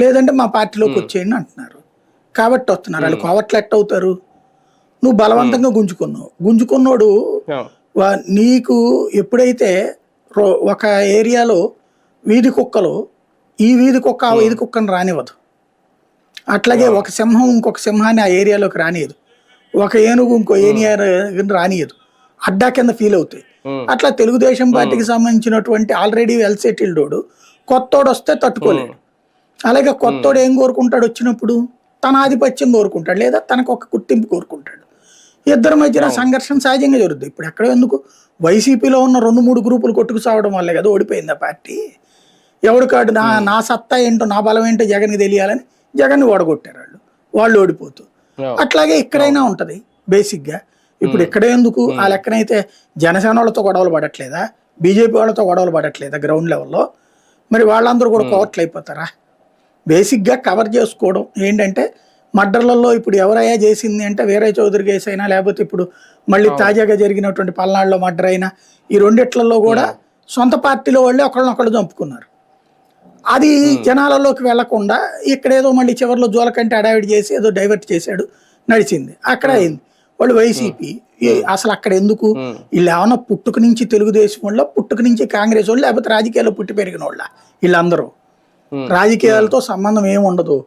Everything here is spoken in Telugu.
లేదంటే మా పార్టీలోకి వచ్చేయండి అంటున్నారు. కాబట్టి వస్తున్నారు. వాళ్ళు కోవట్లు ఎట్ట అవుతారు? నువ్వు బలవంతంగా గుంజుకున్నోడు నీకు ఎప్పుడైతే ఒక ఏరియాలో వీధి కుక్కలు ఈ వీధి కుక్క ఆ వీధి కుక్కను రానివ్వదు. అట్లాగే ఒక సింహం ఇంకొక సింహాన్ని ఆ ఏరియాలోకి రానియదు. ఒక ఏనుగు ఇంకో ఏరియా రానియదు. అడ్డా కింద ఫీల్ అవుతాయి. అట్లా తెలుగుదేశం పార్టీకి సంబంధించినటువంటి ఆల్రెడీ వెల్ సెటిల్డ్ కొత్తోడు వస్తే తట్టుకోలేడు. అలాగే కొత్తోడు ఏం కోరుకుంటాడు వచ్చినప్పుడు? తన ఆధిపత్యం కోరుకుంటాడు, లేదా తనకు ఒక గుర్తింపు కోరుకుంటాడు. ఇద్దరి మధ్యన సంఘర్షణ సహజంగా జరుగుతుంది. ఇప్పుడు ఎక్కడ ఎందుకు వైసీపీలో ఉన్న 2-3 గ్రూపులు కొట్టుకు సావడం వల్లే కదా ఓడిపోయింది ఆ పార్టీ. ఎవడికాడు నా సత్తా ఏంటో నా బలం ఏంటో జగన్కి తెలియాలని జగన్ని ఓడగొట్టారు వాళ్ళు ఓడిపోతూ. అట్లాగే ఇక్కడైనా ఉంటది బేసిక్గా. ఇప్పుడు ఇక్కడ ఎందుకు ఆ లెక్కనైతే జనసేన వాళ్ళతో గొడవలు పడట్లేదా, బీజేపీ వాళ్ళతో గొడవలు పడట్లేదా గ్రౌండ్ లెవెల్లో? మరి వాళ్ళందరూ కూడా కోవట్లు అయిపోతారా? బేసిక్గా కవర్ చేసుకోవడం ఏంటంటే మర్డర్లలో ఇప్పుడు ఎవరయ్యా చేసింది అంటే వీరయ్య చౌదరి కేసు అయినా, లేకపోతే ఇప్పుడు మళ్ళీ తాజాగా జరిగినటువంటి పల్నాడులో మర్డర్ అయినా, ఈ రెండిట్లలో కూడా సొంత పార్టీలో వాళ్ళే ఒకళ్ళనొకళ్ళు చంపుకున్నారు. అది జనాలలోకి వెళ్లకుండా ఇక్కడేదో మళ్ళీ చివరిలో జోలకంటే అడావిడి చేసి ఏదో డైవర్ట్ చేశాడు, నడిచింది. అక్కడ అయింది. వాళ్ళు వైసీపీ అసలు అక్కడ ఎందుకు? వీళ్ళు ఏమన్నా పుట్టుక నుంచి తెలుగుదేశం వాళ్ళ, పుట్టుక నుంచి కాంగ్రెస్ వాళ్ళు, లేకపోతే రాజకీయాల్లో పుట్టి పెరిగిన వాళ్ళ? వీళ్ళందరూ రాజకీయాలతో సంబంధం ఏముండదు.